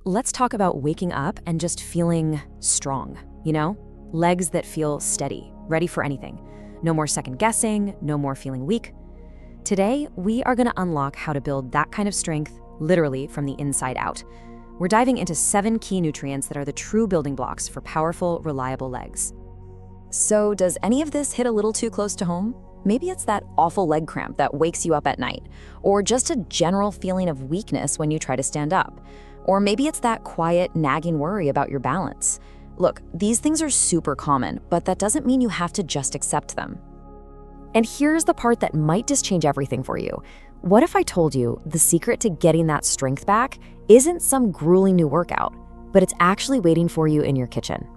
Let's talk about waking up and just feeling strong, Legs that feel steady, ready for anything. No more second guessing, no more feeling weak. Today, we are going to unlock how to build that kind of strength literally from the inside out. We're diving into 7 key nutrients that are the true building blocks for powerful, reliable legs. So, does any of this hit a little too close to home? Maybe it's that awful leg cramp that wakes you up at night, or just a general feeling of weakness when you try to stand up. Or maybe it's that quiet, nagging worry about your balance. Look, these things are super common, but that doesn't mean you have to just accept them. And here's the part that might just change everything for you. What if I told you the secret to getting that strength back isn't some grueling new workout, but it's actually waiting for you in your kitchen?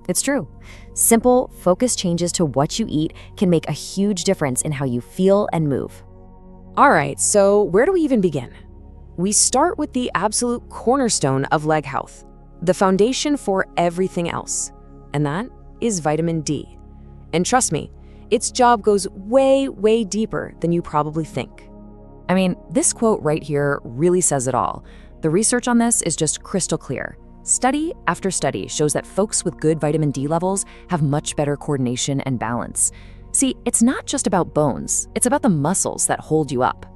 It's true. Simple, focused changes to what you eat can make a huge difference in how you feel and move. All right, so where do we even begin? We start with the absolute cornerstone of leg health, the foundation for everything else, and that is vitamin D. And trust me, its job goes way, way deeper than you probably think. I mean, this quote right here really says it all. The research on this is just crystal clear. Study after study shows that folks with good vitamin D levels have much better coordination and balance. See, it's not just about bones, it's about the muscles that hold you up.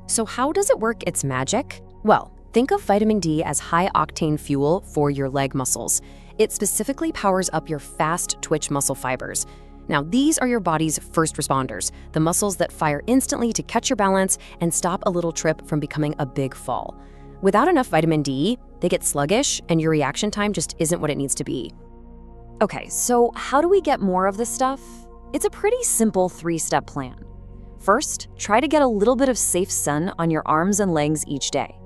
So how does it work its magic? Well, think of vitamin D as high-octane fuel for your leg muscles. It specifically powers up your fast twitch muscle fibers. Now, these are your body's first responders, the muscles that fire instantly to catch your balance and stop a little trip from becoming a big fall. Without enough vitamin D, they get sluggish and your reaction time just isn't what it needs to be. Okay, so how do we get more of this stuff? It's a pretty simple 3-step plan. First, try to get a little bit of safe sun on your arms and legs each day.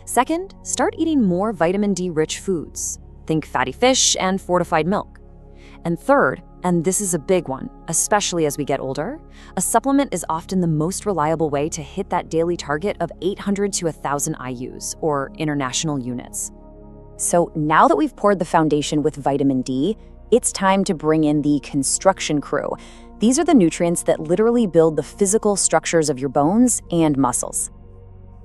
Second, start eating more vitamin D-rich foods. Think fatty fish and fortified milk. And third, and this is a big one, especially as we get older, a supplement is often the most reliable way to hit that daily target of 800 to 1,000 IUs, or international units. So now that we've poured the foundation with vitamin D, it's time to bring in the construction crew. These are the nutrients that literally build the physical structures of your bones and muscles.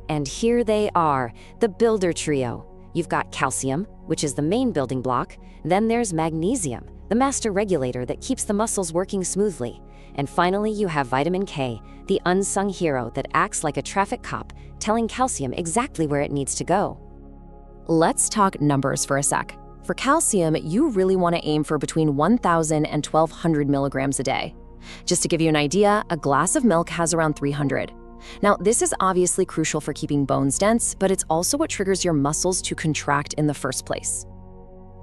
And here they are, the builder trio. You've got calcium, which is the main building block. Then there's magnesium, the master regulator that keeps the muscles working smoothly. And finally, you have vitamin K, the unsung hero that acts like a traffic cop, telling calcium exactly where it needs to go. Let's talk numbers for a sec. For calcium, you really want to aim for between 1,000 and 1,200 milligrams a day. Just to give you an idea, a glass of milk has around 300. Now, this is obviously crucial for keeping bones dense, but it's also what triggers your muscles to contract in the first place.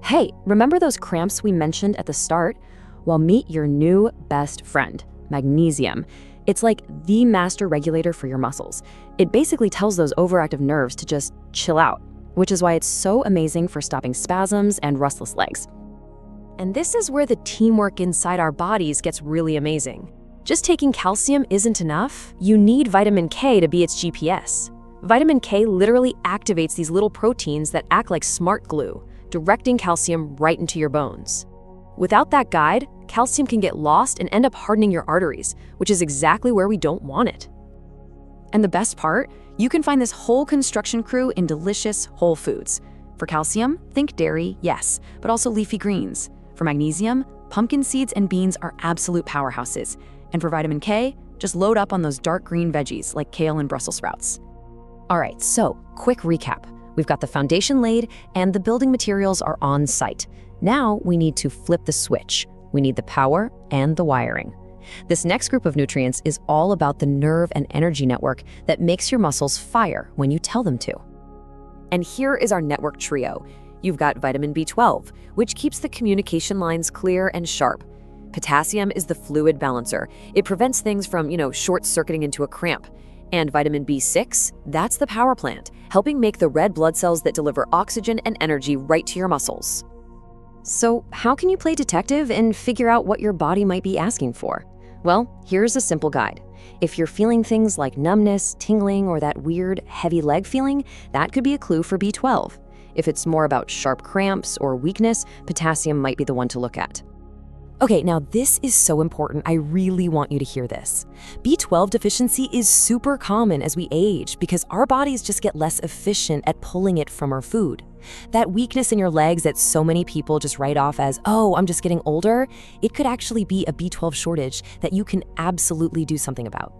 Hey, remember those cramps we mentioned at the start? Well, meet your new best friend, magnesium. It's like the master regulator for your muscles. It basically tells those overactive nerves to just chill out, which is why it's so amazing for stopping spasms and restless legs. And this is where the teamwork inside our bodies gets really amazing. Just taking calcium isn't enough. You need vitamin K to be its GPS. Vitamin K literally activates these little proteins that act like smart glue, directing calcium right into your bones. Without that guide, calcium can get lost and end up hardening your arteries, which is exactly where we don't want it. And the best part, you can find this whole construction crew in delicious whole foods. For calcium, think dairy, yes, but also leafy greens. For magnesium, pumpkin seeds and beans are absolute powerhouses. And for vitamin K, just load up on those dark green veggies like kale and Brussels sprouts. All right, so quick recap. We've got the foundation laid and the building materials are on site. Now we need to flip the switch. We need the power and the wiring. This next group of nutrients is all about the nerve and energy network that makes your muscles fire when you tell them to. And here is our network trio. You've got vitamin B12, which keeps the communication lines clear and sharp. Potassium is the fluid balancer. It prevents things from, short-circuiting into a cramp. And vitamin B6, that's the power plant, helping make the red blood cells that deliver oxygen and energy right to your muscles. So how can you play detective and figure out what your body might be asking for? Well, here's a simple guide. If you're feeling things like numbness, tingling, or that weird, heavy leg feeling, that could be a clue for B12. If it's more about sharp cramps or weakness, potassium might be the one to look at. Okay, now this is so important. I really want you to hear this. B12 deficiency is super common as we age because our bodies just get less efficient at pulling it from our food. That weakness in your legs that so many people just write off as, oh, I'm just getting older, it could actually be a B12 shortage that you can absolutely do something about.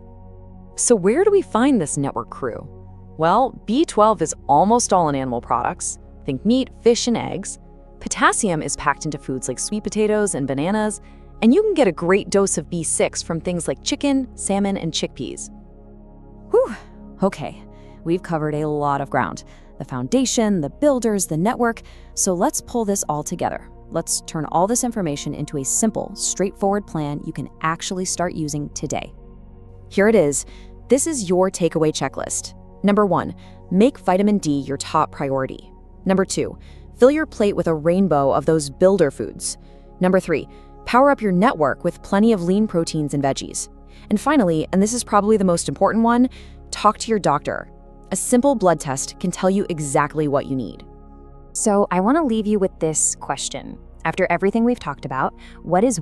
So where do we find this network crew? Well, B12 is almost all in animal products. Think meat, fish, and eggs. Potassium is packed into foods like sweet potatoes and bananas, and you can get a great dose of B6 from things like chicken, salmon, and chickpeas. Whew, okay, we've covered a lot of ground. The foundation, the builders, the network, so let's pull this all together. Let's turn all this information into a simple, straightforward plan you can actually start using today. Here it is. This is your takeaway checklist. Number 1, make vitamin D your top priority. Number 2, fill your plate with a rainbow of those builder foods. Number 3, power up your network with plenty of lean proteins and veggies. And finally, and this is probably the most important one, talk to your doctor. A simple blood test can tell you exactly what you need. So I want to leave you with this question. After everything we've talked about, what is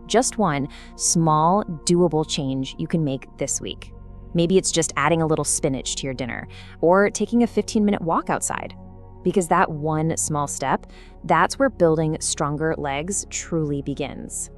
just one, small, doable change you can make this week? Maybe it's just adding a little spinach to your dinner or taking a 15-minute walk outside. Because that one small step, that's where building stronger legs truly begins.